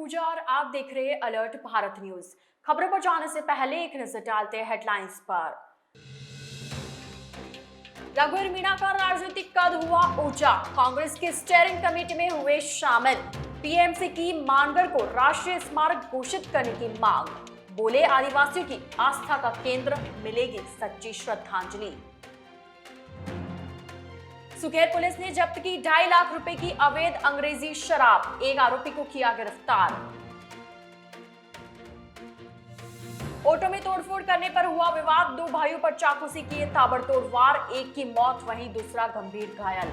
पूजा और आप देख रहे हैं अलर्ट भारत न्यूज। खबरों पर जाने से पहले एक नजर डालते हैं हेडलाइंस पर। रघुवीर मीणा का राजनीतिक कद हुआ ऊंचा, कांग्रेस की स्टीयरिंग कमेटी में हुए शामिल। पीएम से की मानगढ़ को राष्ट्रीय स्मारक घोषित करने की मांग, बोले आदिवासियों की आस्था का केंद्र, मिलेगी सच्ची श्रद्धांजलि। सुखेर पुलिस ने जब्त की 2.5 लाख रुपए की अवैध अंग्रेजी शराब, एक आरोपी को किया गिरफ्तार। ऑटो में तोड़फोड़ करने पर हुआ विवाद, 2 भाइयों पर चाकू से किए ताबड़तोड़ वार, एक की मौत वहीं दूसरा गंभीर घायल।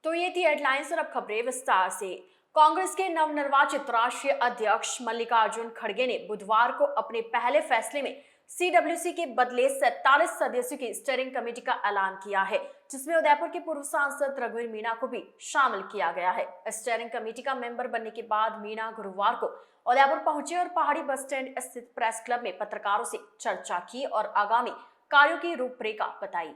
तो ये थी हेडलाइंस और अब खबरें विस्तार से। कांग्रेस के नवनिर्वाचित राष्ट्रीय अध्यक्ष मल्लिकार्जुन खड़गे ने बुधवार को अपने पहले फैसले में सीडब्ल्यूसी के बदले 47 सदस्यों की स्टीयरिंग कमेटी का ऐलान किया है, जिसमें उदयपुर के पूर्व सांसद रघुवीर मीणा को भी शामिल किया गया है। स्टीयरिंग कमेटी का मेंबर बनने के बाद मीणा गुरुवार को उदयपुर पहुंचे और पहाड़ी बस स्टैंड स्थित प्रेस क्लब में पत्रकारों से चर्चा की और आगामी कार्यों की रूपरेखा बताई।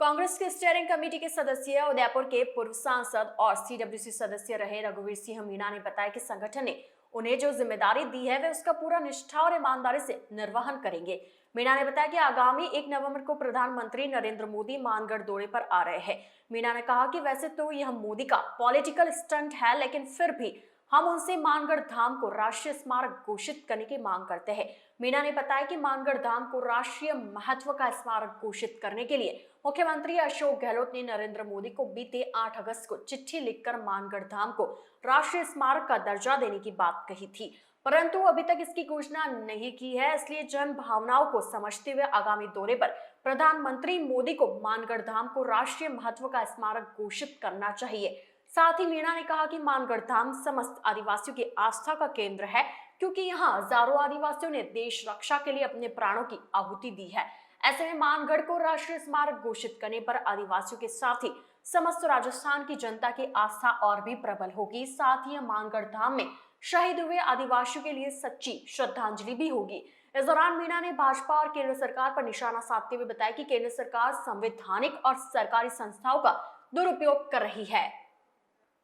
कांग्रेस के स्टीयरिंग कमेटी के सदस्य उदयपुर के पूर्व सांसद और सीडब्ल्यूसी सदस्य रहे रघुवीर सिंह मीणा ने बताया कि संगठन ने उन्हें जो जिम्मेदारी दी है वे उसका पूरा निष्ठा और ईमानदारी से निर्वहन करेंगे। मीणा ने बताया कि आगामी 1 नवंबर को प्रधानमंत्री नरेंद्र मोदी मानगढ़ दौरे पर आ रहे हैं। मीणा ने कहा कि वैसे तो यह मोदी का पॉलिटिकल स्टंट है, लेकिन फिर भी हम उनसे मानगढ़ धाम को राष्ट्रीय स्मारक घोषित करने की मांग करते हैं। मीणा ने बताया कि मानगढ़ धाम को राष्ट्रीय महत्व का स्मारक घोषित करने के लिए मुख्यमंत्री अशोक गहलोत ने नरेंद्र मोदी को बीते 8 अगस्त को चिट्ठी लिखकर मानगढ़ धाम को राष्ट्रीय स्मारक का दर्जा देने की बात कही थी, परंतु अभी तक इसकी घोषणा नहीं की है। इसलिए जन भावनाओं को समझते हुए आगामी दौरे पर प्रधानमंत्री मोदी को मानगढ़ धाम को राष्ट्रीय महत्व का स्मारक घोषित करना चाहिए। साथ ही मीणा ने कहा कि मानगढ़ धाम समस्त आदिवासियों की आस्था का केंद्र है, क्योंकि यहाँ हजारों आदिवासियों ने देश रक्षा के लिए अपने प्राणों की आहुति दी है। ऐसे में मानगढ़ को राष्ट्रीय स्मारक घोषित करने पर आदिवासियों के साथ ही समस्त राजस्थान की जनता की आस्था और भी प्रबल होगी। साथ ही मानगढ़ धाम में शहीद हुए आदिवासियों के लिए सच्ची श्रद्धांजलि भी होगी। इस दौरान मीणा ने भाजपा और केंद्र सरकार पर निशाना साधते हुए बताया कि केंद्र सरकार संवैधानिक और सरकारी संस्थाओं का दुरुपयोग कर रही है,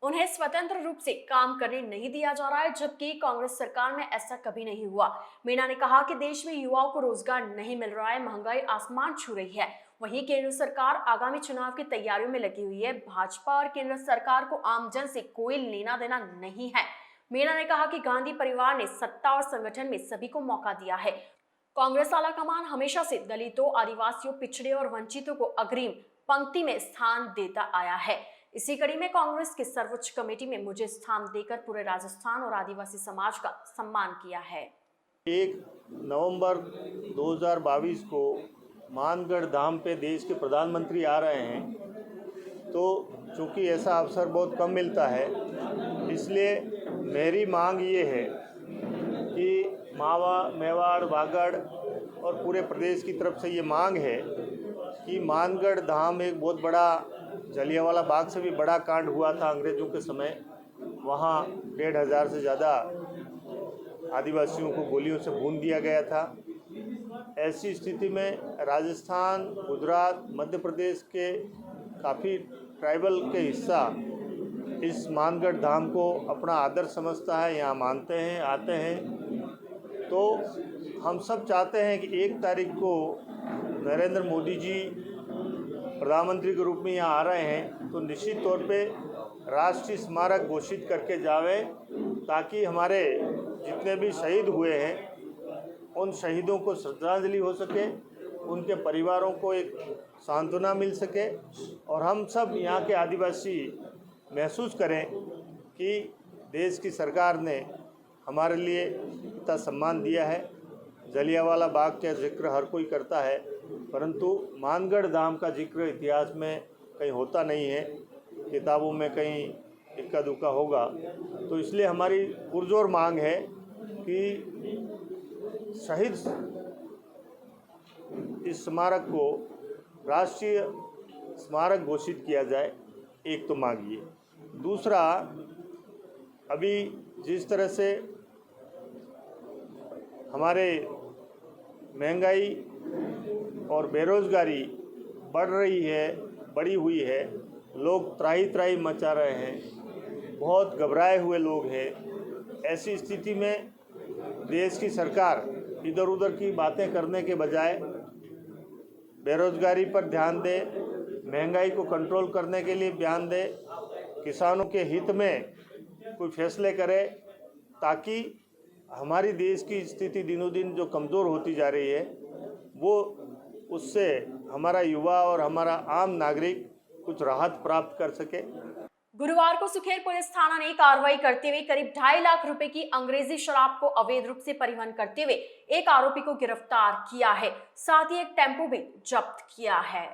उन्हें स्वतंत्र रूप से काम करने नहीं दिया जा रहा है, जबकि कांग्रेस सरकार में ऐसा कभी नहीं हुआ। मीणा ने कहा कि देश में युवाओं को रोजगार नहीं मिल रहा है, महंगाई आसमान छू रही है। वहीं केंद्र सरकार आगामी चुनाव की तैयारियों में लगी हुई है। भाजपा और केंद्र सरकार को आमजन से कोई लेना देना नहीं है। मीणा ने कहा कि गांधी परिवार ने सत्ता और संगठन में सभी को मौका दिया है। कांग्रेस आलाकमान हमेशा से दलितों, आदिवासियों, पिछड़े और वंचितों को अग्रिम पंक्ति में स्थान देता आया है। इसी कड़ी में कांग्रेस की सर्वोच्च कमेटी में मुझे स्थान देकर पूरे राजस्थान और आदिवासी समाज का सम्मान किया है। 1 नवंबर 2022 को मानगढ़ धाम पे देश के प्रधानमंत्री आ रहे हैं, तो चूँकि ऐसा अवसर बहुत कम मिलता है, इसलिए मेरी मांग ये है कि मावा, मेवाड़, वागड़ और पूरे प्रदेश की तरफ से ये मांग है कि मानगढ़ धाम एक बहुत बड़ा, जलियांवाला बाग से भी बड़ा कांड हुआ था अंग्रेज़ों के समय। वहाँ 1,500 से ज़्यादा आदिवासियों को गोलियों से भून दिया गया था। ऐसी स्थिति में राजस्थान, गुजरात, मध्य प्रदेश के काफ़ी ट्राइबल के हिस्सा इस मानगढ़ धाम को अपना आदर्श समझता है, यहाँ मानते हैं, आते हैं। तो हम सब चाहते हैं कि 1 तारीख को नरेंद्र मोदी जी प्रधानमंत्री के रूप में यहाँ आ रहे हैं, तो निश्चित तौर पे राष्ट्रीय स्मारक घोषित करके जावे, ताकि हमारे जितने भी शहीद हुए हैं उन शहीदों को श्रद्धांजलि हो सके, उनके परिवारों को एक सांत्वना मिल सके और हम सब यहाँ के आदिवासी महसूस करें कि देश की सरकार ने हमारे लिए इतना सम्मान दिया है। जलियांवाला बाग का जिक्र हर कोई करता है, परंतु मानगढ़ धाम का जिक्र इतिहास में कहीं होता नहीं है, किताबों में कहीं इक्का दुक्का होगा। तो इसलिए हमारी पुरजोर मांग है कि शहीद इस स्मारक को राष्ट्रीय स्मारक घोषित किया जाए। एक तो मांग ये। दूसरा, अभी जिस तरह से हमारे महंगाई और बेरोज़गारी बढ़ रही है, बढ़ी हुई है, लोग त्राही त्राही मचा रहे हैं, बहुत घबराए हुए लोग हैं। ऐसी स्थिति में देश की सरकार इधर उधर की बातें करने के बजाय बेरोजगारी पर ध्यान दे, महंगाई को कंट्रोल करने के लिए ध्यान दे, किसानों के हित में कोई फैसले करे, ताकि हमारी देश की स्थिति दिनों दिन जो कमज़ोर होती जा रही है वो उससे हमारा युवा और हमारा आम नागरिक कुछ राहत प्राप्त कर सके। गुरुवार को सुखेर पुलिस थाना ने कार्रवाई करते हुए करीब 2.5 लाख रुपए की अंग्रेजी शराब को अवैध रूप से परिवहन करते हुए एक आरोपी को गिरफ्तार किया है। साथ ही एक टेम्पो भी जब्त किया है।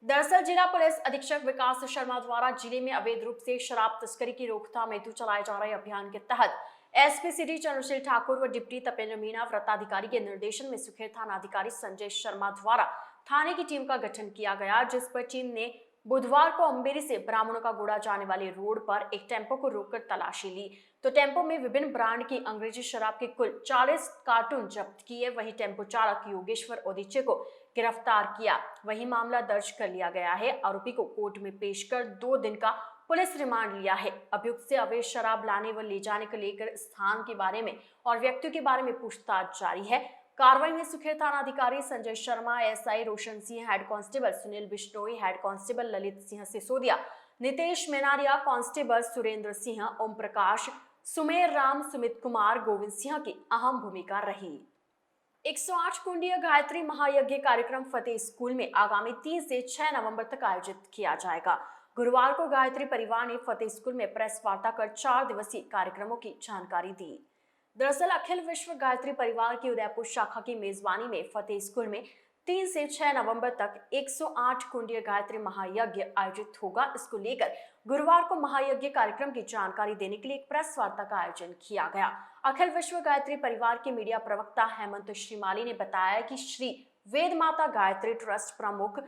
दरअसल जिला पुलिस अधीक्षक विकास शर्मा द्वारा जिले में अवैध रूप से शराब तस्करी की रोकथाम हेतु चलाए जा रहे अभियान के तहत एसपी सिटी चंद्रशील ठाकुर व डिप्टी तपेंद्र मीणा व्रताधिकारी के निर्देशन में सुखेर थाना अधिकारी संजय शर्मा द्वारा थाने की टीम का गठन किया गया, जिस पर टीम ने बुधवार को अम्बेरी से ब्राह्मणों का गुड़ा जाने वाले रोड पर एक टेम्पो को रोककर तलाशी ली तो टेम्पो में विभिन्न ब्रांड की अंग्रेजी शराब के कुल 40 कार्टून जब्त किए। वहीं टेम्पो चालक योगेश्वर ओदिचे को गिरफ्तार किया। वहीं मामला दर्ज कर लिया गया है। आरोपी को कोर्ट में पेश कर 2 दिन का पुलिस रिमांड लिया है। अभियुक्त से अवैध शराब लाने व ले जाने को लेकर स्थान के बारे में और व्यक्तियों के बारे में पूछताछ जारी है। कार्रवाई में सुखेर थाना अधिकारी Sanjay Sharma, SI Roshan Singh, head constable Sunil Bishnoi, head constable Lalit Singh Sisodia, Nitesh Menaria, constable Surendra Singh, Om Prakash, Sumer Ram, Sumit Kumar, Govind Singh की अहम भूमिका रही। 108 कुंडीय गायत्री महायज्ञ कार्यक्रम फतेह स्कूल में आगामी 3 से 6 नवंबर तक आयोजित किया जाएगा। गुरुवार को गायत्री परिवार ने फतेह स्कूल में प्रेस वार्ता कर 4 दिवसीय कार्यक्रमों की जानकारी दी। दरअसल अखिल विश्व गायत्री परिवार की उदयपुर शाखा की मेजबानी में फतेह स्कूल में 3 से 6 नवंबर तक 108 कुंडीय गायत्री महायज्ञ आयोजित होगा। इसको लेकर गुरुवार को महायज्ञ कार्यक्रम की जानकारी देने के लिए एक प्रेस वार्ता का आयोजन किया गया। अखिल विश्व गायत्री परिवार के मीडिया प्रवक्ता हेमंत श्रीमाली ने बताया कि श्री वेद माता गायत्री ट्रस्ट प्रमुख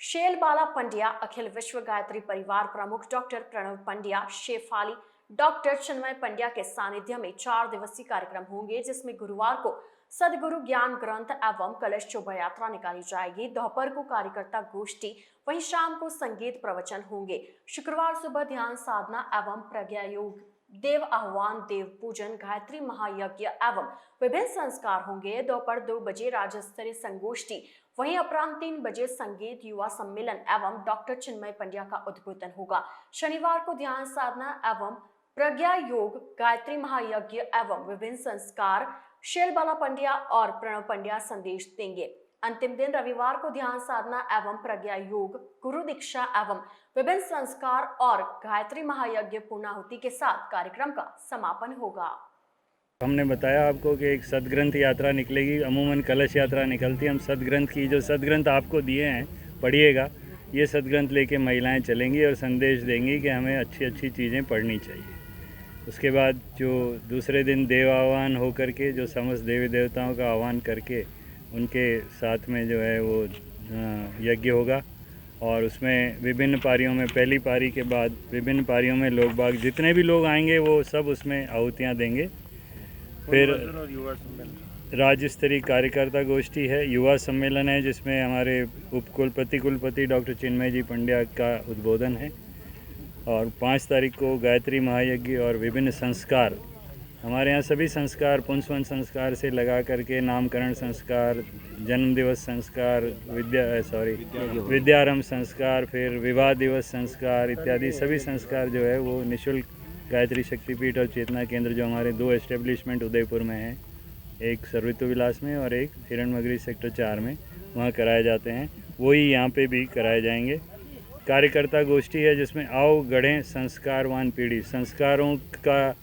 शेलबाला पंड्या, अखिल विश्व गायत्री परिवार प्रमुख डॉक्टर प्रणव पंड्या, शेफाली डॉक्टर चिन्मय पंड्या के सानिध्य में 4 दिवसीय कार्यक्रम होंगे, जिसमें गुरुवार को सदगुरु ज्ञान ग्रंथ एवं कलश शोभा यात्रा निकाली जाएगी। दोपहर को कार्यकर्ता गोष्ठी, वहीं शाम को संगीत प्रवचन होंगे। शुक्रवार सुबह ध्यान साधना एवं प्रज्ञा योग, देव आह्वान, देव पूजन, गायत्री महायज्ञ एवं विभिन्न संस्कार होंगे। दोपहर 2 बजे राज्य स्तरीय संगोष्ठी, वहीं अपराह्न 3 बजे संगीत, युवा सम्मेलन एवं डॉक्टर चिन्मय पंड्या का उद्बोधन होगा। शनिवार को ध्यान साधना एवं प्रज्ञा योग, गायत्री महायज्ञ एवं विभिन्न संस्कार, शेलबाला पंड्या और प्रणव पंड्या संदेश देंगे। अंतिम दिन रविवार को ध्यान साधना एवं प्रज्ञा योग, गुरु दीक्षा एवं विभिन्न संस्कार और गायत्री महायज्ञ पूर्णाहुति के साथ कार्यक्रम का समापन होगा। हमने बताया आपको कि एक सदग्रंथ यात्रा निकलेगी। अमूमन कलश यात्रा निकलती है। हम सदग्रंथ की जो सदग्रंथ आपको दिए हैं पढ़िएगा। ये सदग्रंथ लेके महिलाएं चलेंगी और संदेश देंगी कि हमें अच्छी अच्छी चीज़ें पढ़नी चाहिए। उसके बाद जो दूसरे दिन देव आह्वान होकर के जो समस्त देवी देवताओं का आह्वान करके उनके साथ में जो है वो यज्ञ होगा और उसमें विभिन्न पारियों में, पहली पारी के बाद विभिन्न पारियों में लोग बाग जितने भी लोग आएंगे वो सब उसमें आहुतियाँ देंगे। फिर राज्य स्तरीय कार्यकर्ता गोष्ठी है, युवा सम्मेलन है जिसमें हमारे कुलपति डॉक्टर चिन्मय जी पंड्या का उद्बोधन है और 5 तारीख को गायत्री महायज्ञ और विभिन्न संस्कार। हमारे यहाँ सभी संस्कार पुंसवन संस्कार से लगा करके नामकरण संस्कार, जन्म दिवस संस्कार, विद्यारंभ संस्कार, फिर विवाह दिवस संस्कार इत्यादि सभी संस्कार जो है वो निःशुल्क गायत्री शक्तिपीठ और चेतना केंद्र जो हमारे 2 एस्टेब्लिशमेंट उदयपुर में हैं, एक सर्वितो विलास में और एक हिरणमगरी सेक्टर 4 में, वहाँ कराए जाते हैं। वही यहाँ पे भी कराए जाएंगे। कार्यकर्ता गोष्ठी है जिसमें आओ गढ़ें संस्कारवान पीढ़ी। संस्कारों का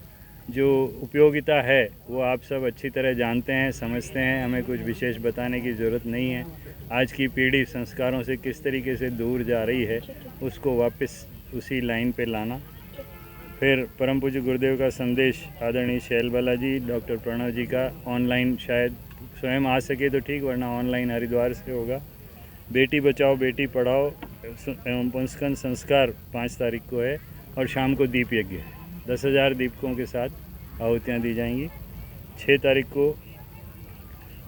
जो उपयोगिता है वो आप सब अच्छी तरह जानते हैं, समझते हैं, हमें कुछ विशेष बताने की ज़रूरत नहीं है। आज की पीढ़ी संस्कारों से किस तरीके से दूर जा रही है उसको वापस उसी लाइन पे लाना। फिर परम पूज्य गुरुदेव का संदेश आदरणीय शैलबाला जी, डॉक्टर प्रणव जी का ऑनलाइन शायद स्वयं आ सके तो ठीक, वरना ऑनलाइन हरिद्वार से होगा। बेटी बचाओ बेटी पढ़ाओ एवं पुंस्कन संस्कार 5 तारीख को है और शाम को दीप यज्ञ है। 10,000 दीपकों के साथ आहुतियाँ दी जाएंगी। 6 तारीख को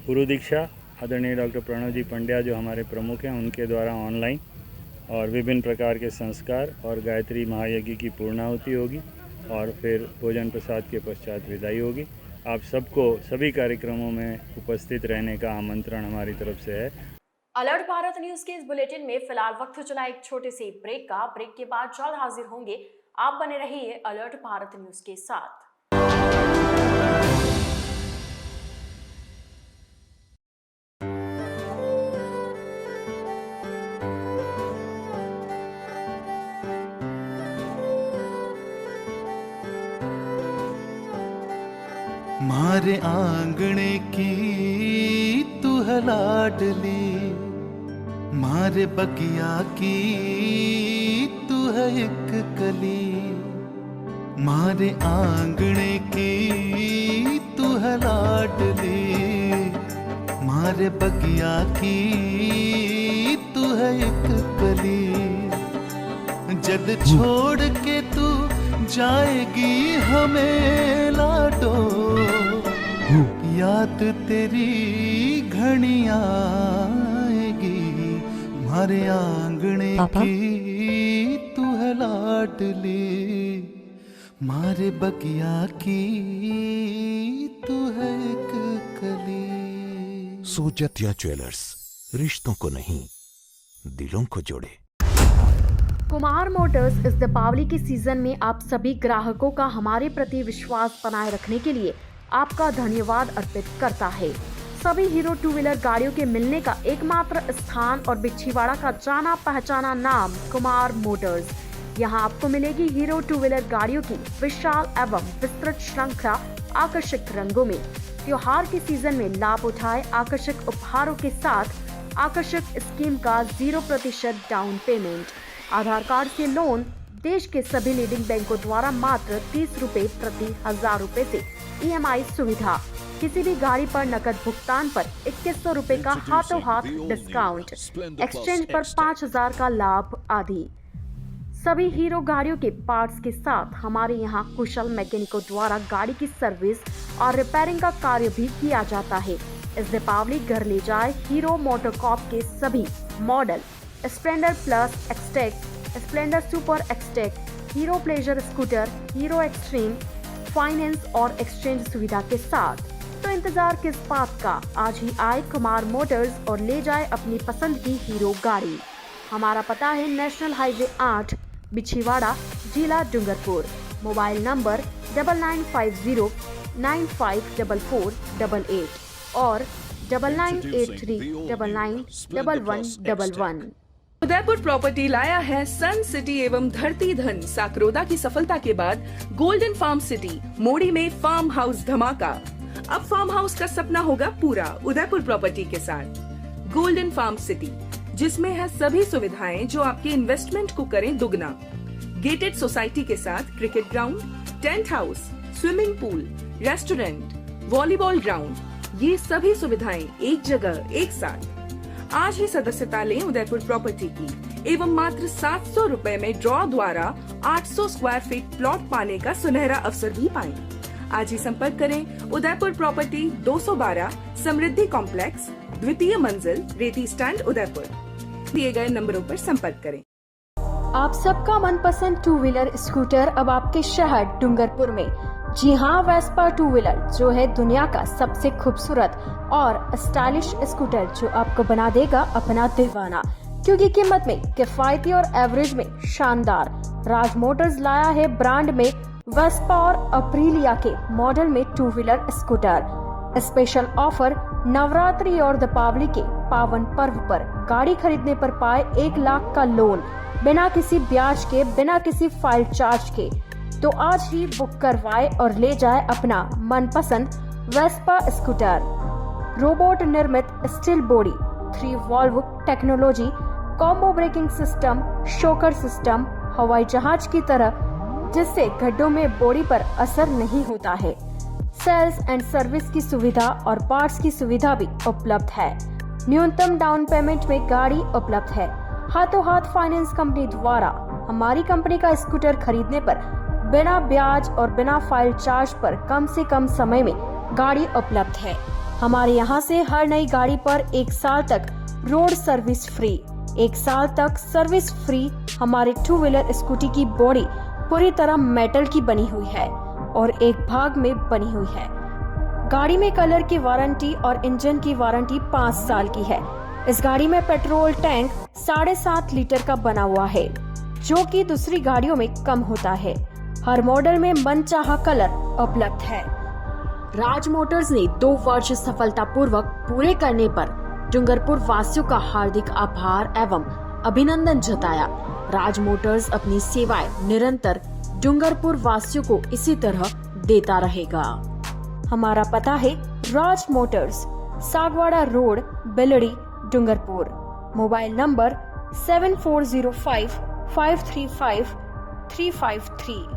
गुरु दीक्षा आदरणीय डॉक्टर प्रणव जी पंड्या जो हमारे प्रमुख हैं उनके द्वारा ऑनलाइन और विभिन्न प्रकार के संस्कार और गायत्री महायज्ञ की पूर्णाहुति होगी और फिर भोजन प्रसाद के पश्चात विदाई होगी। आप सबको सभी कार्यक्रमों में उपस्थित रहने का आमंत्रण हमारी तरफ से है। अलर्ट भारत न्यूज के इस बुलेटिन में फिलहाल वक्त चला एक छोटे से ब्रेक का। ब्रेक के बाद जल्द हाजिर होंगे। आप बने रहिए अलर्ट भारत न्यूज के साथ। मारे आंगणे की तू है लाडली, मारे बगिया की तू है एक कली। मारे आंगणे की तू है लाडली, मारे बगिया की तू है एक कली। जद छोड़ के तू जाएगी हमें लाडो, याद तेरी घनी आएगी। मारे आंगणे की तू है लाडली, मारे बगिया की तू है एक कली। सोजतिया ज्वेलर्स, रिश्तों को नहीं दिलों को जोड़े। कुमार मोटर्स इस दीपावली के सीजन में आप सभी ग्राहकों का हमारे प्रति विश्वास बनाए रखने के लिए आपका धन्यवाद अर्पित करता है। सभी हीरो टू व्हीलर गाड़ियों के मिलने का एकमात्र स्थान और बिछीवाड़ा का जाना पहचाना नाम कुमार मोटर्स। यहां आपको मिलेगी हीरो टू व्हीलर गाड़ियों की विशाल एवं विस्तृत श्रृंखला आकर्षक रंगों में। त्योहार के सीजन में लाभ उठाए आकर्षक उपहारों के साथ आकर्षक स्कीम का 0% डाउन पेमेंट, आधार कार्ड से लोन, देश के सभी लीडिंग बैंकों द्वारा मात्र 30 रुपए प्रति 1000 रुपए से EMI सुविधा, किसी भी गाड़ी पर नकद भुगतान पर 2100 रुपए का हाथों हाथ डिस्काउंट, एक्सचेंज पर 5000 का लाभ आदि। सभी हीरो गाड़ियों के पार्ट्स के साथ हमारे यहाँ कुशल मैकेनिकों द्वारा गाड़ी की सर्विस और रिपेयरिंग का कार्य भी किया जाता है। इस दीपावली घर ले जाए हीरो मोटोकॉर्प के सभी model Splendor plus XTEC, Splendor super XTEC, hero pleasure scooter, hero extreme, finance और एक्सचेंज सुविधा के साथ। तो इंतजार किस बात का, आज ही आए कुमार मोटर्स और ले जाए अपनी पसंद की हीरो गाड़ी। हमारा पता है नेशनल हाईवे 8, बिछीवाड़ा, जिला डूंगरपुर। मोबाइल नंबर 9950954488 और 9983991111। उदयपुर प्रॉपर्टी लाया है सन सिटी एवं धरती धन साकरोदा की सफलता के बाद गोल्डन फार्म सिटी मोड़ी में फार्म हाउस धमाका। अब फार्म हाउस का सपना होगा पूरा उदयपुर प्रॉपर्टी के साथ। गोल्डन फार्म सिटी, जिसमें है सभी सुविधाएं जो आपके इन्वेस्टमेंट को करें दुगना। गेटेड सोसाइटी के साथ cricket ground, tent house, swimming pool, restaurant, volleyball ground, ये सभी सुविधाएं एक जगह एक साथ। आज ही सदस्यता लें उदयपुर प्रॉपर्टी की एवं मात्र 700 रुपए में ड्रॉ द्वारा 800 स्क्वायर फीट प्लॉट पाने का सुनहरा अवसर भी पाएं। आज ही संपर्क करें उदयपुर प्रॉपर्टी 212 समृद्धि कॉम्प्लेक्स, द्वितीय मंजिल, रेती स्टैंड, उदयपुर। दिए गए नंबरों पर संपर्क करें। आप सबका मनपसंद टू व्हीलर स्कूटर अब आपके शहर डूंगरपुर में। जी हाँ, वेस्पा टू व्हीलर जो है दुनिया का सबसे खूबसूरत और स्टाइलिश स्कूटर, जो आपको बना देगा अपना दीवाना, क्योंकि कीमत में किफायती और एवरेज में शानदार। राज मोटर्स लाया है ब्रांड में वेस्पा और अप्रीलिया के मॉडल में two wheeler scooter. Special offer Navratri और दीपावली के पावन पर्व पर गाड़ी खरीदने पर पाए 1 लाख का लोन, बिना किसी ब्याज के, बिना किसी फाइल चार्ज के। तो आज ही बुक करवाए और ले जाए अपना मनपसंद वेस्पा स्कूटर। रोबोट निर्मित steel body, 3 valve technology, combo braking system, shocker system, हवाई जहाज की तरह, जिससे गड्ढों में बॉडी पर असर नहीं होता है। सेल्स एंड सर्विस की सुविधा और पार्ट्स की सुविधा भी उपलब्ध है। न्यूनतम डाउन पेमेंट में गाड़ी उपलब्ध है। हाथों हाथ फाइनेंस कंपनी द्वारा हमारी कंपनी का स्कूटर खरीदने पर बिना ब्याज और बिना फाइल चार्ज पर कम से कम समय में गाड़ी उपलब्ध है। हमारे यहाँ से हर नई गाड़ी पर 1 साल तक रोड सर्विस फ्री। 1 साल तक सर्विस फ्री। हमारे 2 व्हीलर स्कूटी की बॉडी पूरी तरह मेटल की बनी हुई है और एक भाग में बनी हुई है। गाड़ी में कलर की वारंटी और इंजन की वारंटी 5 साल की है। इस गाड़ी में पेट्रोल टैंक 7.5 लीटर का बना हुआ है, जो कि दूसरी गाड़ियों में कम होता है। हर मॉडल में मनचाहा कलर उपलब्ध है। राज मोटर्स ने 2 वर्ष सफलतापूर्वक पूरे करने पर डूंगरपुर वासियों का हार्दिक आभार एवं अभिनंदन जताया। राज मोटर्स अपनी सेवाएं निरंतर डूंगरपुर वासियों को इसी तरह देता रहेगा। हमारा पता है Raj motors, Sagwara road, Bildi, Dungarpur. Mobile number 7405535353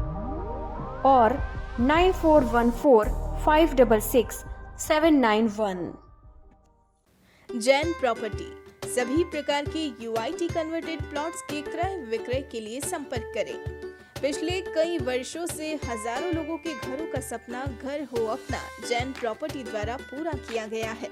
और 9414566791। जैन प्रॉपर्टी सभी प्रकार के UIT कन्वर्टेड प्लॉट्स के क्रय विक्रय के लिए संपर्क करें। पिछले कई वर्षों से हजारों लोगों के घरों का सपना घर हो अपना जैन प्रॉपर्टी द्वारा पूरा किया गया है।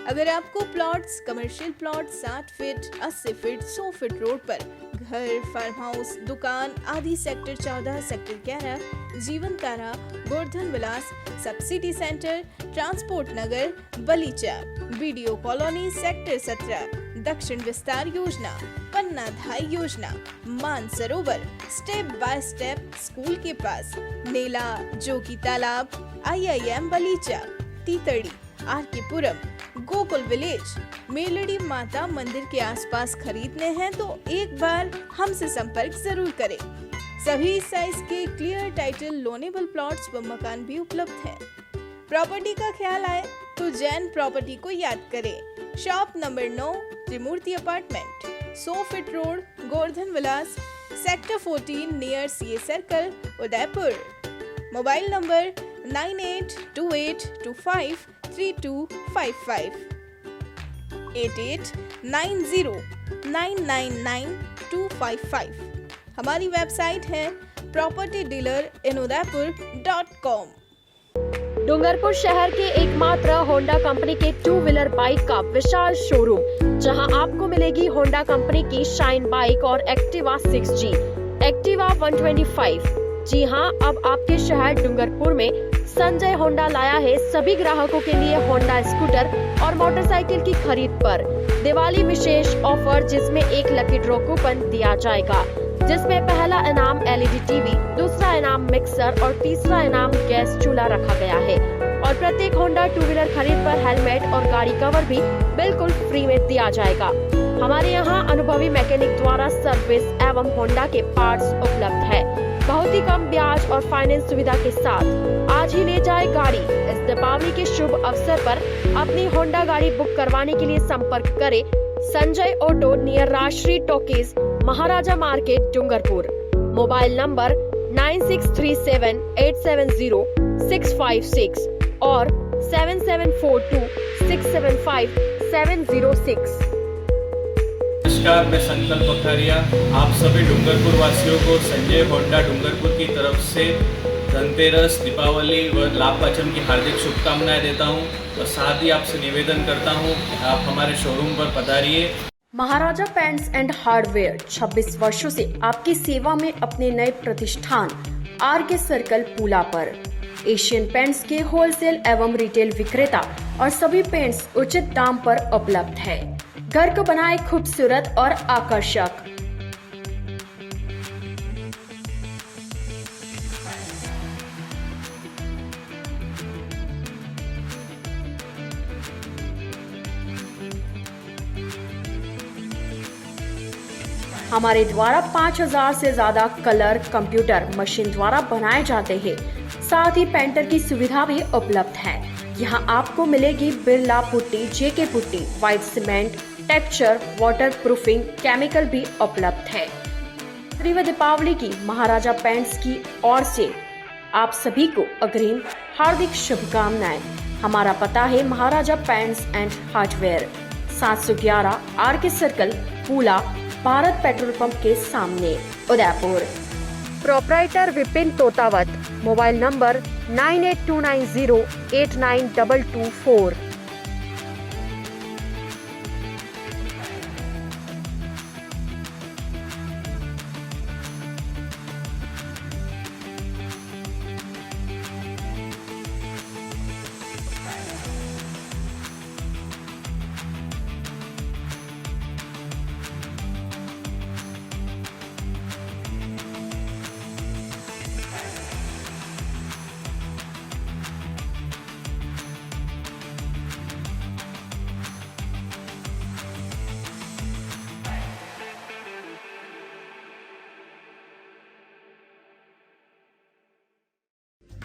अगर आपको plots, commercial plot 60 feet, 80 feet, 100 feet road पर घर, फार्म हाउस, दुकान आदि सेक्टर 14, सेक्टर 11, जीवन तारा, गोवर्धन विलास, सब्सिडी सेंटर, ट्रांसपोर्ट नगर, बलीचा, BDO कॉलोनी, सेक्टर 17, दक्षिण विस्तार योजना, पन्ना धाई योजना, Mansarovar, step by step school के पास, नेला, जोगी तालाब, IIM बलीचा, तीतड़ी, RK पुरम, गोकुल विलेज, मेलड़ी माता मंदिर के आसपास खरीदने हैं तो एक बार हमसे संपर्क जरूर करें। सभी साइज के क्लियर टाइटल लोनेबल प्लॉट्स व मकान भी उपलब्ध हैं। प्रॉपर्टी का ख्याल आए तो जैन प्रॉपर्टी को याद करें। Shop number 9, Trimurti apartment, 100 feet road, Govardhan Vilas, sector 14 near CA circle, Udaipur. Mobile number 9828253255, 8890999255। हमारी वेबसाइट है propertydealerinudaypur.com। डूंगरपुर शहर के एकमात्र होंडा कंपनी के 2 व्हीलर बाइक का विशाल शोरूम, जहां आपको मिलेगी होंडा कंपनी की शाइन बाइक और एक्टिवा 6G, एक्टिवा 125। जी हां, अब आपके शहर डूंगरपुर में संजय होंडा लाया है सभी ग्राहकों के लिए होंडा स्कूटर और मोटरसाइकिल की खरीद पर दिवाली विशेष ऑफर, जिसमें 1 लकी ड्रॉ कूपन दिया जाएगा, जिसमें पहला इनाम LED टीवी, दूसरा इनाम मिक्सर और तीसरा इनाम गैस चूल्हा रखा गया है। और प्रत्येक होंडा 2 व्हीलर खरीद पर हेलमेट और गाड़ी कवर भी बिल्कुल फ्री में दिया जाएगा। हमारे यहाँ अनुभवी मैकेनिक द्वारा सर्विस एवं होंडा के पार्ट्स उपलब्ध है। बहुत ही कम ब्याज और फाइनेंस सुविधा के साथ आज ही ले जाए गाड़ी। इस दीपावली के शुभ अवसर पर अपनी होंडा गाड़ी बुक करवाने के लिए संपर्क करें Sanjay auto near Rajshri talkies, Maharaja market, Dungarpur. Mobile number 9637870656 और 7742675706। नमस्कार, मैं संकल्प पखारिया आप सभी डूंगरपुर वासियों को संजय होंडा डूंगरपुर की तरफ से धनतेरस, दीपावली व लाभ पाचम की हार्दिक शुभकामनाएं देता हूं और साथ ही आपसे निवेदन करता हूं आप हमारे शोरूम पर पधारिए। महाराजा पेंट्स एंड हार्डवेयर 26 वर्षों से आपकी सेवा में अपने नए प्रतिष्ठान RK सर्कल पूला पर एशियन पेंट्स के होलसेल एवं रिटेल विक्रेता और सभी पेंट्स उचित दाम पर उपलब्ध है। घर को बनाए खूबसूरत और आकर्षक। हमारे द्वारा 5000 से ज्यादा कलर कंप्यूटर मशीन द्वारा बनाए जाते हैं। साथ ही पेंटर की सुविधा भी उपलब्ध है। यहाँ आपको मिलेगी Birla putty, JK putty, white cement, texture, water proofing, chemical भी उपलब्ध है। त्रिव दीपावली की महाराजा पेंट्स की ओर से आप सभी को अग्रिम हार्दिक शुभकामनाएं। हमारा पता है Maharaja paints and hardware, 711 RK circle, Pula, Bharat petrol pump के सामने, Udaipur. Proprietor Vipin Totawat. Mobile number 9829089224।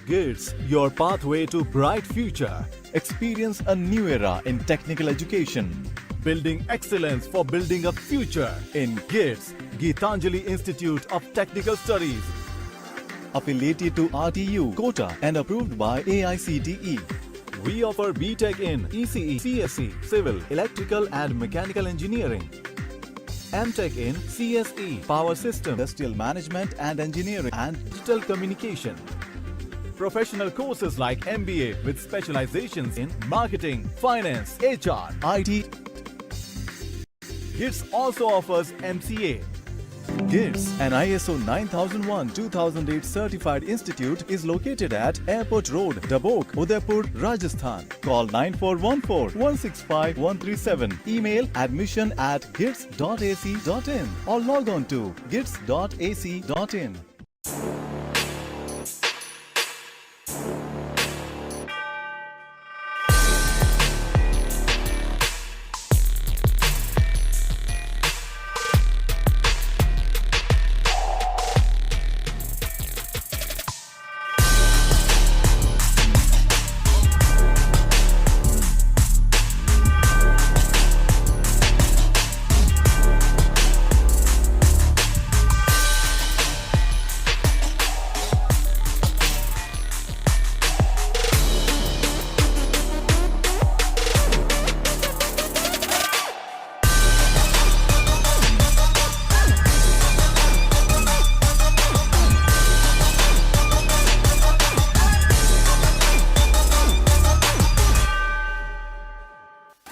GITS, your pathway to bright future. Experience a new era in technical education. Building excellence for building a future in GITS, Geetanjali Institute of Technical Studies. Affiliated to RTU, Kota and approved by AICTE. We offer BTech in ECE, CSE, Civil, Electrical and Mechanical Engineering. MTech in CSE, Power System, Industrial Management and Engineering and Digital Communication. Professional courses like MBA with specializations in Marketing, Finance, HR, IT. GITS also offers MCA. GITS, an ISO 9001-2008 certified institute, is located at Airport Road, Dabok, Udaipur, Rajasthan. Call 9414-165-137. Email admission@gits.ac.in or log on to gits.ac.in.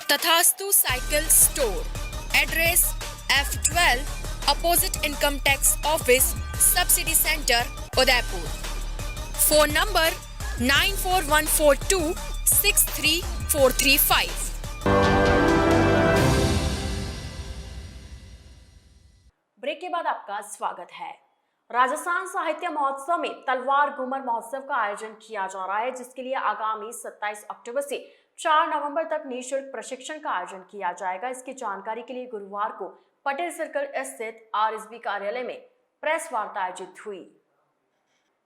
Tathastu cycle store, address F12 opposite income tax office, subsidy centre, Udaipur. Phone number 9414263435। Break के बाद आपका स्वागत है। राजस्थान साहित्य महोत्सव में तलवार घूमर महोत्सव का आयोजन किया जा रहा है, जिसके लिए आगामी 27 अक्टूबर से 4 नवंबर तक निःशुल्क प्रशिक्षण का आयोजन किया जाएगा। इसकी जानकारी के लिए गुरुवार को पटेल सर्कल स्थित RSB कार्यालय में प्रेस वार्ता आयोजित हुई।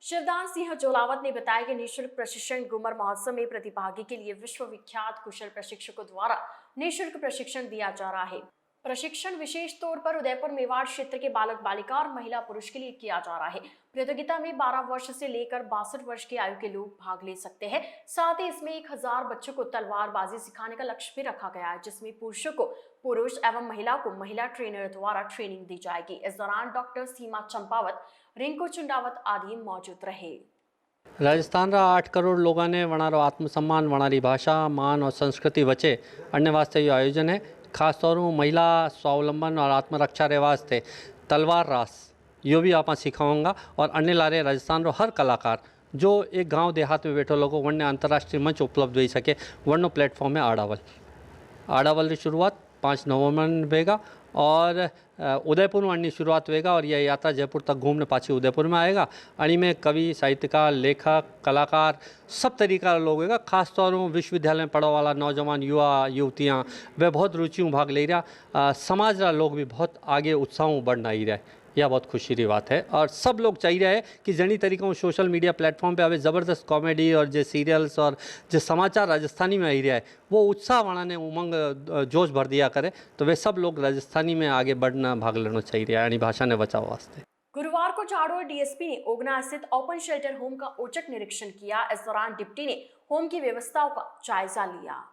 शिवदान सिंह जोलावत ने बताया कि निःशुल्क प्रशिक्षण घूमर महोत्सव में प्रतिभागी के लिए विश्वविख्यात कुशल प्रशिक्षकों द्वारा निःशुल्क प्रशिक्षण दिया जा रहा है। प्रशिक्षण विशेष तौर पर उदयपुर मेवाड़ क्षेत्र के बालक बालिका और महिला पुरुष के लिए किया जा रहा है। प्रतियोगिता में 12 वर्ष से लेकर 62 वर्ष की आयु के लोग भाग ले सकते हैं। साथ ही इसमें 1000 बच्चों को तलवारबाजी सिखाने का लक्ष्य भी रखा गया है, जिसमें पुरुषों को पुरुष एवं महिला को महिला ट्रेनर द्वारा ट्रेनिंग दी जाएगी। इस दौरान डॉक्टर सीमा चंपावत, रिंकू चुंडावत आदि मौजूद रहे। राजस्थान रा 8 करोड़ लोगों ने वणारो आत्मसम्मान, वणारी भाषा, मान और संस्कृति बचे अन्य वास्ते ये आयोजन है। खास तौर पर महिला स्वावलंबन और आत्मरक्षा रे वास्ते तलवार रास यो भी आप सिखाऊंगा। और अन्य लारे राजस्थान रो हर कलाकार जो एक गांव देहात में बैठो लोगों वन्य अंतर्राष्ट्रीय मंच उपलब्ध हो सके वनो प्लेटफॉर्म है आड़ावल की शुरुआत 5 नवंबर में होगा और उदयपुर में अण्णी शुरुआत होगा और यह यात्रा जयपुर तक घूमने पाछी उदयपुर में आएगा। अणी में कवि, साहित्यकार, लेखक, कलाकार सब तरीका लोग होगा। खास तौर पर विश्वविद्यालय में पढ़ने वाला नौजवान युवा युवतियाँ वे बहुत रुचि भाग ले रहा। समाज रा लोग भी बहुत आगे उत्साह बढ़ना ही रहा। यह बहुत खुशी की बात है और सब लोग चाहिए रहे कि जनी तरीक़ों सोशल मीडिया प्लेटफॉर्म पे अभी ज़बरदस्त कॉमेडी और जो सीरियल्स और जो समाचार राजस्थानी में आई रहा है वो उत्साह बढ़ाने उमंग जोश भर दिया करे। तो वे सब लोग राजस्थानी में आगे बढ़ना भाग लेना चाहिए यानी भाषा ने बचाव वास्ते। गुरुवार को झाड़ोर डीएसपी ने ओगना स्थित ओपन शेल्टर होम का औचक निरीक्षण किया। इस दौरान डिप्टी ने होम की व्यवस्थाओं का जायजा लिया।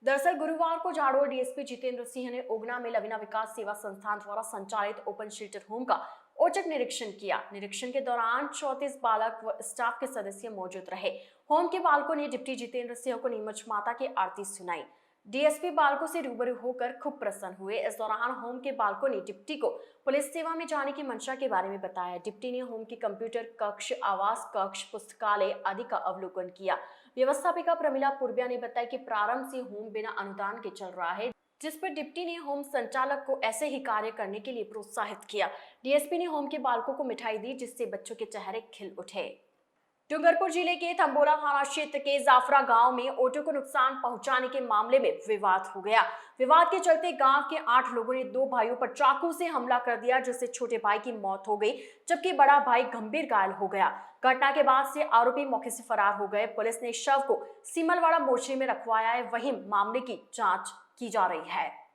दरअसल गुरुवार को झाड़ोर डीएसपी जितेंद्र सिंह ने ओगना में लवीना विकास सेवा संस्थान द्वारा संचालित ओपन शेल्टर होम का औचक निरीक्षण किया। निरीक्षण के दौरान 34 बालक व स्टाफ के सदस्य मौजूद रहे। होम के बालकों ने डिप्टी जितेंद्र सिंह को नीमच माता की आरती सुनाई। डीएसपी बालकों से रूबरू होकर खूब प्रसन्न हुए। इस दौरान होम के बालकों ने डिप्टी को पुलिस सेवा में जाने की मंशा के बारे में बताया। डिप्टी ने होम के कंप्यूटर कक्ष, आवास कक्ष, पुस्तकालय आदि का अवलोकन किया। व्यवस्थापिका प्रमिला पूर्विया ने बताया कि प्रारंभ से होम बिना अनुदान के चल रहा है, जिस पर डिप्टी ने होम संचालक को ऐसे ही कार्य करने के लिए प्रोत्साहित किया। डीएसपी ने होम के बालकों को मिठाई दी, जिससे बच्चों के चेहरे खिल उठे। डूंगरपुर जिले के थंबोला थाना क्षेत्र के जाफरा गांव में ऑटो को नुकसान पहुंचाने के मामले में विवाद हो गया। विवाद के चलते गांव के 8 लोगों ने 2 भाइयों पर चाकू से हमला कर दिया, जिससे छोटे भाई की मौत हो गई जबकि बड़ा भाई गंभीर घायल हो गया। घटना के बाद से आरोपी मौके से फरार हो गए। पुलिस ने शव को सीमलवाड़ा मोर्चरी में रखवाया है, वहीं मामले की जाँच की जा रही है।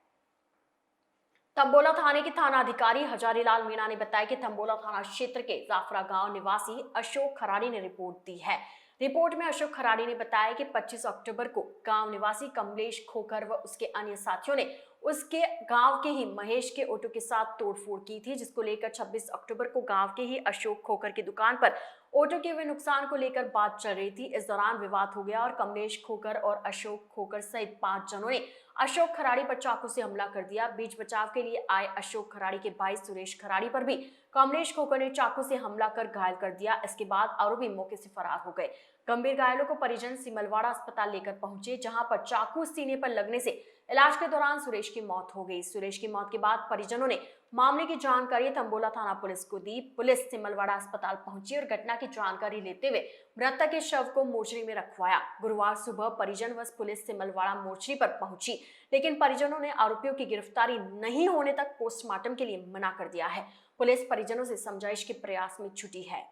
थंबोला थाने के थाना अधिकारी हजारीलाल मीणा ने बताया कि थंबोला थाना क्षेत्र के जाफरा गांव निवासी अशोक खराड़ी ने रिपोर्ट दी है। रिपोर्ट में अशोक खराड़ी ने बताया कि 25 अक्टूबर को गांव निवासी कमलेश खोकर व उसके अन्य साथियों ने उसके गांव के ही महेश के ऑटो के साथ तोड़फोड़ की थी, जिसको लेकर 26 अक्टूबर को गांव के ही अशोक खोकर की दुकान पर ऑटो के हुए नुकसान को लेकर बात चल रही थी। इस दौरान विवाद हो गया और कमलेश खोकर और अशोक खोकर सहित 5 जनों ने अशोक खराड़ी पर चाकू से हमला कर दिया। बीच बचाव के लिए आए अशोक खराड़ी के भाई सुरेश खराड़ी पर भी कमलेश खोकर ने चाकू से हमला कर घायल कर दिया। इसके बाद आरोपी मौके से फरार हो गए। गंभीर घायलों को परिजन सिमलवाड़ा अस्पताल लेकर पहुंचे, जहां पर चाकू सीने पर लगने से इलाज के दौरान सुरेश की मौत हो गई। सुरेश की मौत के बाद परिजनों ने मामले की जानकारी थंबोला थाना पुलिस को दी। पुलिस सिमलवाड़ा अस्पताल पहुंची और घटना की जानकारी लेते हुए मृतक के शव को मोर्चरी में रखवाया। गुरुवार सुबह परिजन व पुलिस सिमलवाड़ा मोर्चरी पर पहुंची, लेकिन परिजनों ने आरोपियों की गिरफ्तारी नहीं होने तक पोस्टमार्टम के लिए मना कर दिया है। पुलिस परिजनों से समझाइश के प्रयास में जुटी है।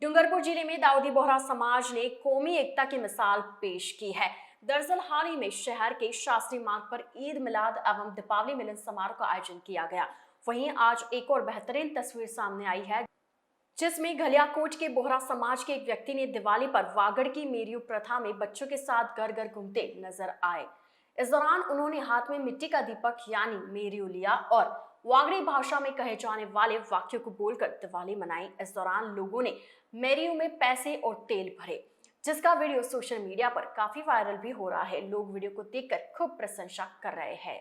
डूंगरपुर जिले में दाऊदी बोहरा समाज ने कौमी एकता की मिसाल पेश की है। दरअसल हाल ही में शहर के शास्त्री मार्ग पर ईद मिलाद एवं दीपावली मिलन समारोह का आयोजन किया गया। वहीं आज एक और बेहतरीन तस्वीर सामने आई है, जिसमें घलियाकोट के बोहरा समाज के एक व्यक्ति ने दिवाली पर वागड़ की मेरियो प्रथा में बच्चों के साथ घर घर घूमते नजर आए। इस दौरान उन्होंने हाथ में मिट्टी का दीपक यानी मेरियो लिया और वागड़ी भाषा में कहे जाने वाले वाक्यों को बोलकर दिवाली मनाई। इस दौरान लोगों ने मेरियो में पैसे और तेल भरे, जिसका वीडियो सोशल मीडिया पर काफी वायरल भी हो रहा है। लोग वीडियो को देखकर खूब प्रशंसा कर रहे हैं।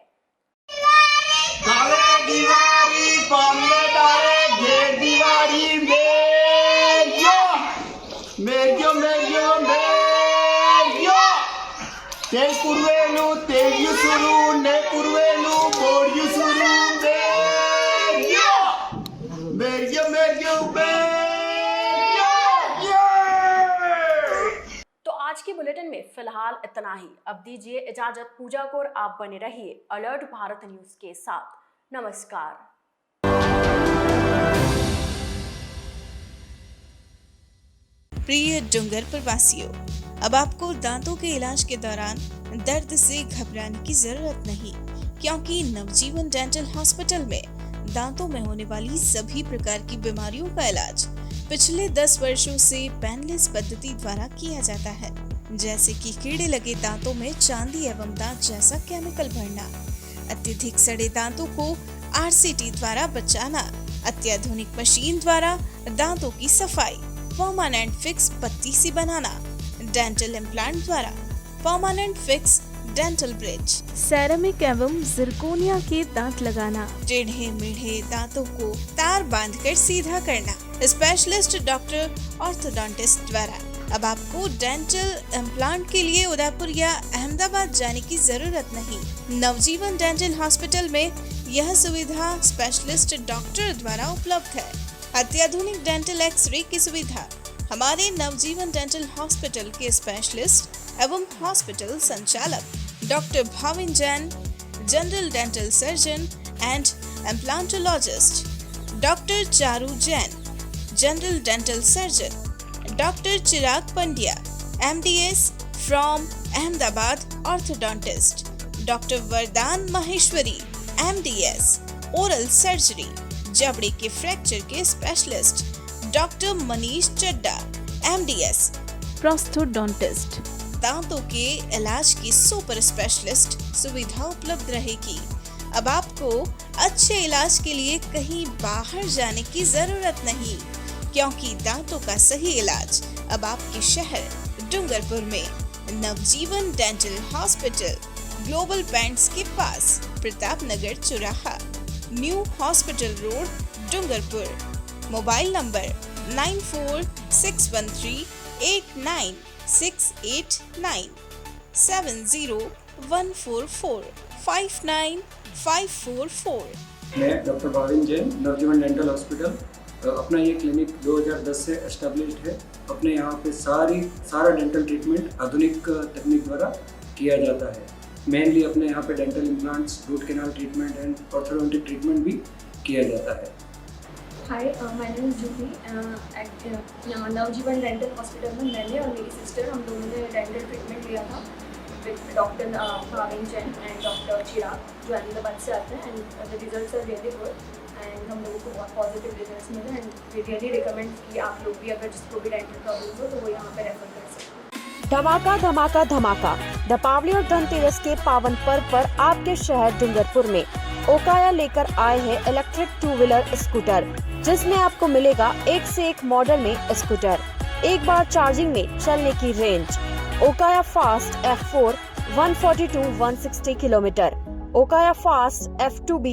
तो आज के बुलेटिन में फिलहाल इतना ही। अब दीजिए इजाजत पूजा को और आप बने रहिए अलर्ट भारत न्यूज के साथ। नमस्कार। प्रिय डूंगरपुर वासियों, अब आपको दांतों के इलाज के दौरान दर्द से घबराने की जरूरत नहीं, क्योंकि नवजीवन डेंटल हॉस्पिटल में दांतों में होने वाली सभी प्रकार की बीमारियों का इलाज पिछले 10 वर्षों से पेनलेस पद्धति द्वारा किया जाता है, जैसे कि कीड़े लगे दांतों में चांदी एवं दांत जैसा केमिकल भरना, अत्यधिक सड़े दांतों को RCT द्वारा बचाना, अत्याधुनिक मशीन द्वारा दांतों की सफाई, परमानेंट फिक्स पत्ती सी बनाना, डेंटल इम्प्लांट द्वारा permanent fix dental bridge, ceramic एवं जिरकोनिया के दांत लगाना, टेढ़े मेढ़े दांतों को तार बांधकर सीधा करना, स्पेशलिस्ट डॉक्टर ऑर्थोडोंटिस्ट द्वारा। अब आपको डेंटल इम्प्लांट के लिए उदयपुर या अहमदाबाद जाने की जरूरत नहीं। नवजीवन डेंटल हॉस्पिटल में यह सुविधा स्पेशलिस्ट डॉक्टर द्वारा उपलब्ध है। अत्याधुनिक डेंटल एक्सरे की सुविधा। हमारे नवजीवन डेंटल हॉस्पिटल के स्पेशलिस्ट एवं हॉस्पिटल संचालक doctor Bhavin Jain, general dental surgeon and implantologist, doctor Charu Jain, general dental surgeon, doctor Chirag Pandya, MDS from Ahmedabad orthodontist, doctor वरदान माहेश्वरी, MDS ओरल सर्जरी, जबड़े के फ्रैक्चर के स्पेशलिस्ट, डॉक्टर मनीष चड्डा, MDS प्रोस्थोडोंटिस्ट। दांतों के इलाज की सुपर स्पेशलिस्ट सुविधा उपलब्ध रहेगी। अब आपको अच्छे इलाज के लिए कहीं बाहर जाने की जरूरत नहीं, क्योंकि दांतों का सही इलाज अब आपके शहर डूंगरपुर में नवजीवन डेंटल हॉस्पिटल, ग्लोबल बैंड्स के पास, प्रताप नगर चौराहा, new hospital road, Dungarpur. Mobile number 9461389689 70144595544। मैं डॉक्टर भाविन जैन, नवजीवन डेंटल हॉस्पिटल, अपना ये क्लिनिक 2010 से एस्टेब्लिश्ड है। अपने यहाँ पे सारा डेंटल ट्रीटमेंट आधुनिक तकनीक द्वारा किया जाता है। मेनली अपने यहाँ पे dental implants, root canal treatment and orthodontic treatment भी किया जाता है। Hi, my name is Juhi. Navjeevan dental hospital में मैंने और मेरी सिस्टर हम दोनों ने डेंटल ट्रीटमेंट लिया था with doctor Bhavin Jain and doctor Chirag, जो अहमदाबाद से आते हैं, and the results are really good and हम लोगों को बहुत पॉजिटिव रिजल्ट्स मिले एंड वी रियली रिकमेंड कि आप लोग भी अगर जिसको भी डेंटल प्रॉब्लम हो तो वो यहाँ पे रेफर कर सकते हैं। धमाका धमाका धमाका। दीपावली और धनतेरस के पावन पर्व पर आपके शहर डूंगरपुर में ओकाया लेकर आए हैं इलेक्ट्रिक 2-व्हीलर स्कूटर, जिसमें आपको मिलेगा एक से एक मॉडल में स्कूटर, एक बार चार्जिंग में चलने की range. Okaya fast F4 140-160 kilometre, Okaya fast F2B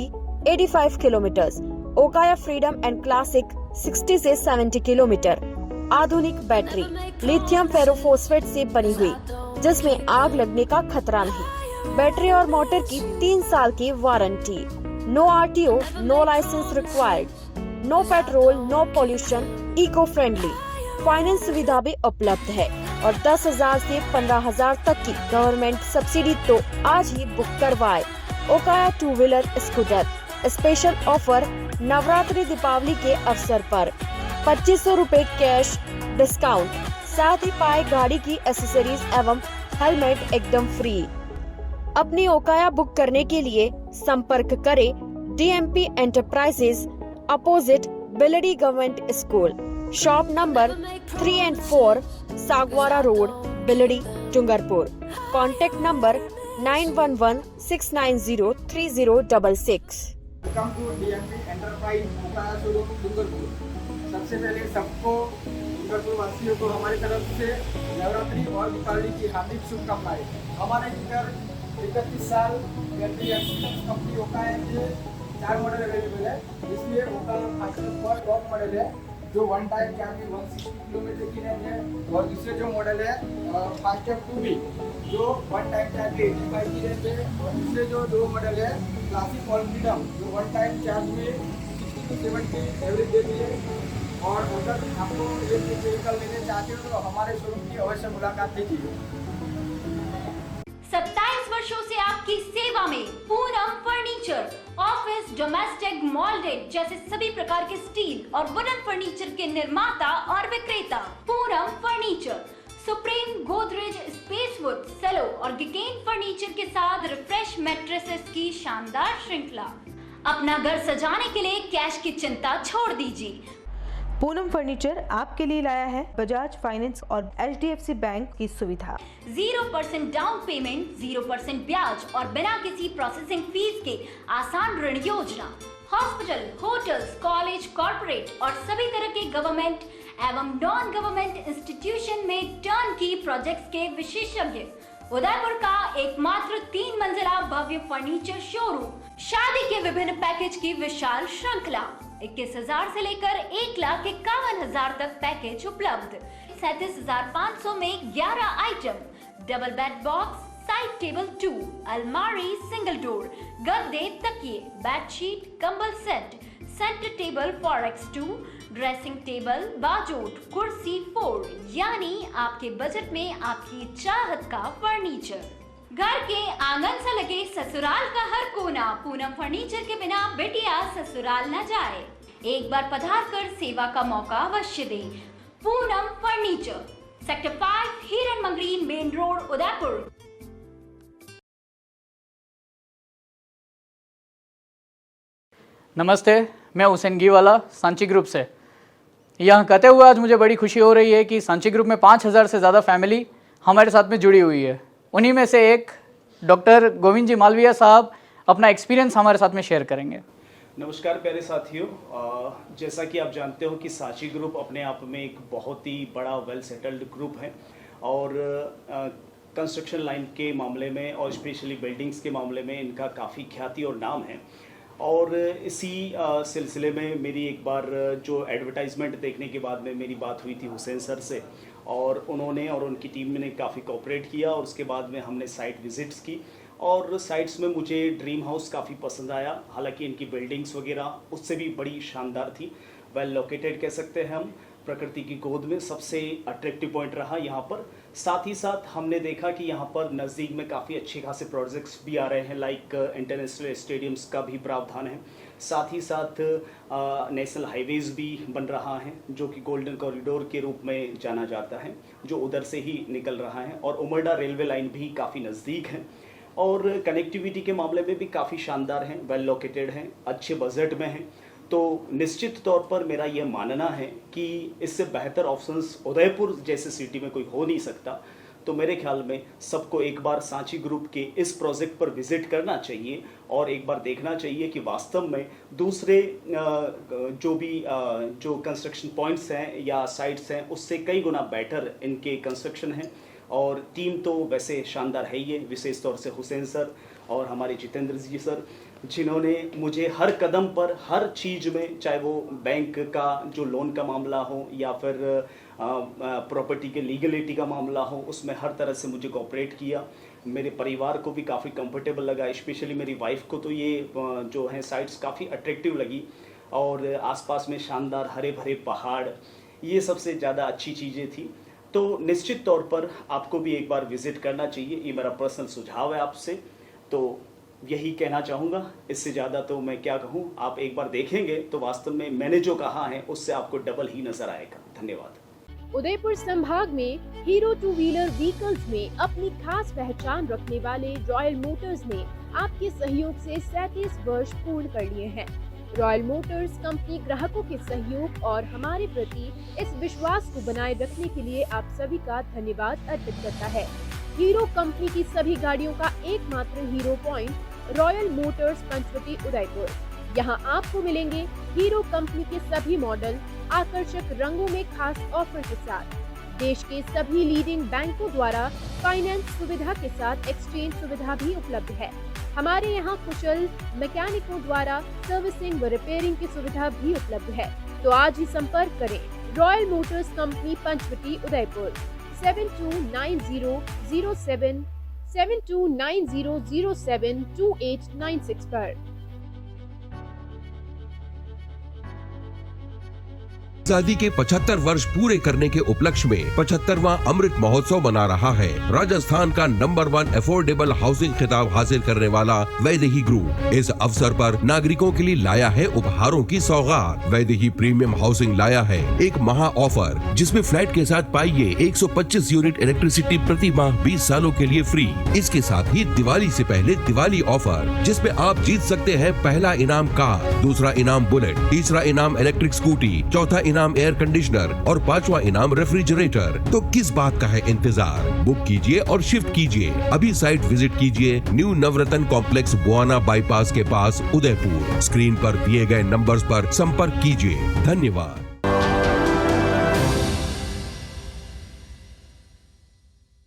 85 kilometre, Okaya freedom and classic 60 से 70 किलोमीटर। आधुनिक बैटरी लिथियम फेरोफॉस्फेट से बनी हुई, जिसमें आग लगने का खतरा नहीं। बैटरी और मोटर की 3 साल की warranty. No RTO, no licence required, no petrol, no pollution, eco friendly. Finance सुविधा भी उपलब्ध है और 10,000 से 15,000 तक की गवर्नमेंट सब्सिडी। तो आज ही बुक करवाए ओकाया 2-व्हीलर scooter. Special offer Navratri Deepawali के अवसर पर 2500 रुपए कैश डिस्काउंट, साथ ही पाए गाड़ी की एसेसरीज एवं हेलमेट एकदम फ्री। अपनी ओकाया बुक करने के लिए संपर्क करें DMP enterprises, opposite Bildi government school, shop number 3 and 4, Sagwara road, Bildi, Dungarpur. Contact number 9116903066। Welcome to DMP enterprise Okaya showroom Dungarpur. सबसे पहले सबको डूंगरपुर वासियों को हमारी तरफ से नवरात्रि और दीपावली की हार्दिक शुभकामनाएं। हमारे इधर 31 साल कंपनी ओकाया के 4 मॉडल अवेलेबल है, जिसमें ओकाया फास्टर टॉप मॉडल है जो 1 टाइम चार्जिंग 160 किलोमीटर की रेंज है, और दूसरे जो मॉडल है फास्टर 2B जो 1 टाइम चार्जिंग 85 की रेंज है, और दूसरे जो 2 मॉडल है क्लासिक और फ्रीडम जो 1 टाइम चार्ज में 60 to 70 एवरेज देती है। और अगर आपको ये व्हीकल लेने चाहते हो तो हमारे शोरूम की अवश्य मुलाकात कीजिए। 27 वर्षों से आपकी सेवा में पूनम फर्नीचर, ऑफिस, डोमेस्टिक, मॉल्डेड जैसे सभी प्रकार के स्टील और वुडन फर्नीचर के निर्माता और विक्रेता। Poonam furniture, Supreme, Godrej, Spacewood, Cello और गिगेन फर्नीचर के साथ रिफ्रेश मैट्रेसेस की शानदार श्रृंखला। अपना घर सजाने के लिए कैश की चिंता छोड़ दीजिए। पूनम फर्नीचर आपके लिए लाया है बजाज फाइनेंस और HDFC बैंक की सुविधा। 0% डाउन पेमेंट, 0% ब्याज और बिना किसी प्रोसेसिंग फीस के आसान ऋण योजना। हॉस्पिटल, होटल्स, कॉलेज, कॉर्पोरेट और सभी तरह के गवर्नमेंट एवं नॉन गवर्नमेंट इंस्टीट्यूशन में टर्न की प्रोजेक्ट्स के विशेषज्ञ। उदयपुर का एकमात्र 3 मंजिला भव्य फर्नीचर शोरूम। शादी के विभिन्न पैकेज की विशाल श्रृंखला। 21,000 से लेकर 1,51,000 तक पैकेज उपलब्ध। 37,500 में 11 item, double bed box, side table 2, अलमारी सिंगल डोर, गद्दे, तकिए, बेडशीट, कंबल set, centre table 4x2, dressing table, बाजोट, कुर्सी 4, यानी आपके बजट में आपकी चाहत का फर्नीचर। घर के आंगन से लगे ससुराल का हर कोना। पूनम फर्नीचर के बिना बेटिया ससुराल न जाए। एक बार पधार कर सेवा का मौका अवश्य दें। पूनम फर्नीचर, सेक्टर 5, हिरन मंगरी, मेन रोड, उदयपुर। नमस्ते, मैं हुसैन गीवाला सांची ग्रुप से। यहाँ कहते हुए आज मुझे बड़ी खुशी हो रही है कि सांची ग्रुप में 5,000 से ज़्यादा फैमिली हमारे साथ में जुड़ी हुई है। उन्हीं में से एक डॉक्टर गोविंद जी मालविया साहब अपना एक्सपीरियंस हमारे साथ में शेयर करेंगे। नमस्कार प्यारे साथियों, जैसा कि आप जानते हो कि सांची ग्रुप अपने आप में एक बहुत ही बड़ा वेल सेटल्ड ग्रुप है और कंस्ट्रक्शन लाइन के मामले में और स्पेशली बिल्डिंग्स के मामले में इनका काफ़ी ख्याति और नाम है। और इसी सिलसिले में मेरी एक बार जो एडवर्टाइजमेंट देखने के बाद में मेरी बात हुई थी हुसैन सर से, और उन्होंने और उनकी टीम ने काफ़ी कोऑपरेट किया और उसके बाद में हमने साइट विजिट्स की और साइट्स में मुझे ड्रीम हाउस काफ़ी पसंद आया, हालांकि इनकी बिल्डिंग्स वगैरह उससे भी बड़ी शानदार थी। वेल लोकेटेड कह सकते हैं हम, प्रकृति की गोद में सबसे अट्रैक्टिव पॉइंट रहा यहाँ पर। साथ ही साथ हमने देखा कि यहाँ पर नज़दीक में काफ़ी अच्छे खासे प्रोजेक्ट्स भी आ रहे हैं, लाइक इंटरनेशनल स्टेडियम्स का भी प्रावधान है। साथ ही साथ नेशनल हाईवेज़ भी बन रहा है जो कि गोल्डन कॉरिडोर के रूप में जाना जाता है, जो उधर से ही निकल रहा है। और उमरडा रेलवे लाइन भी काफ़ी नज़दीक है और कनेक्टिविटी के मामले में भी काफ़ी शानदार हैं, वेल लोकेटेड हैं, अच्छे बजट में हैं। तो निश्चित तौर पर मेरा यह मानना है कि इससे बेहतर ऑप्शंस उदयपुर जैसे सिटी में कोई हो नहीं सकता। तो मेरे ख्याल में सबको एक बार सांची ग्रुप के इस प्रोजेक्ट पर विजिट करना चाहिए और एक बार देखना चाहिए कि वास्तव में दूसरे जो कंस्ट्रक्शन पॉइंट्स हैं या साइट्स हैं उससे कई गुना बेटर इनके कंस्ट्रक्शन हैं। और टीम तो वैसे शानदार है ही है, विशेष तौर से हुसैन सर और हमारे जितेंद्र जी सर, जिन्होंने मुझे हर कदम पर हर चीज़ में, चाहे वो बैंक का जो लोन का मामला हो या फिर प्रॉपर्टी के लीगलिटी का मामला हो, उसमें हर तरह से मुझे कोऑपरेट किया। मेरे परिवार को भी काफ़ी कंफर्टेबल लगा, स्पेशली मेरी वाइफ को तो ये जो है साइट्स काफ़ी अट्रैक्टिव लगी। और आसपास में शानदार हरे भरे पहाड़, ये सबसे ज़्यादा अच्छी चीज़ें थी। तो निश्चित तौर पर आपको भी एक बार विज़िट करना चाहिए, ये मेरा पर्सनल सुझाव है आपसे। तो यही कहना चाहूँगा, इससे ज़्यादा तो मैं क्या कहूँ। आप एक बार देखेंगे तो वास्तव में मैंने जो कहा है उससे आपको डबल ही नज़र आएगा। धन्यवाद। उदयपुर संभाग में हीरो टू व्हीलर व्हीकल्स में अपनी खास पहचान रखने वाले रॉयल मोटर्स ने आपके सहयोग से 37 वर्ष पूर्ण कर लिए हैं। रॉयल मोटर्स कंपनी ग्राहकों के सहयोग और हमारे प्रति इस विश्वास को बनाए रखने के लिए आप सभी का धन्यवाद अर्पित करता है। हीरो कंपनी की सभी गाड़ियों का एकमात्र Hero point Royal Motors Panchavati Udaipur. यहां आपको मिलेंगे हीरो कंपनी के सभी मॉडल आकर्षक रंगों में खास ऑफर के साथ। देश के सभी लीडिंग बैंकों द्वारा फाइनेंस सुविधा के साथ एक्सचेंज सुविधा भी उपलब्ध है। हमारे यहाँ कुशल मैकेनिकों द्वारा सर्विसिंग व रिपेयरिंग की सुविधा भी उपलब्ध है। तो आज ही संपर्क करें Royal Motors company Panchavati Udaipur 7290072896 पर। आजादी के 75 वर्ष पूरे करने के उपलक्ष्य में 75वां अमृत महोत्सव मना रहा है। राजस्थान का नंबर 1 अफोर्डेबल हाउसिंग खिताब हासिल करने वाला वैदेही ग्रुप इस अवसर पर नागरिकों के लिए लाया है उपहारों की सौगात। वैदेही प्रीमियम हाउसिंग लाया है एक महा ऑफर, जिसमें फ्लैट के साथ पाइए 125 यूनिट इलेक्ट्रिसिटी प्रति माह 20 सालों के लिए फ्री। इसके साथ ही दिवाली से पहले दिवाली ऑफर, जिसमें आप जीत सकते हैं पहला इनाम कार, दूसरा इनाम बुलेट, तीसरा इनाम इलेक्ट्रिक स्कूटी, चौथा इनाम एयर कंडीशनर और 5वां इनाम रेफ्रिजरेटर। तो किस बात का है इंतजार? बुक कीजिए और शिफ्ट कीजिए। अभी साइट विजिट कीजिए न्यू नवरत्न कॉम्प्लेक्स बुआना बाईपास के पास उदयपुर। स्क्रीन पर दिए गए नंबर्स पर संपर्क कीजिए। धन्यवाद।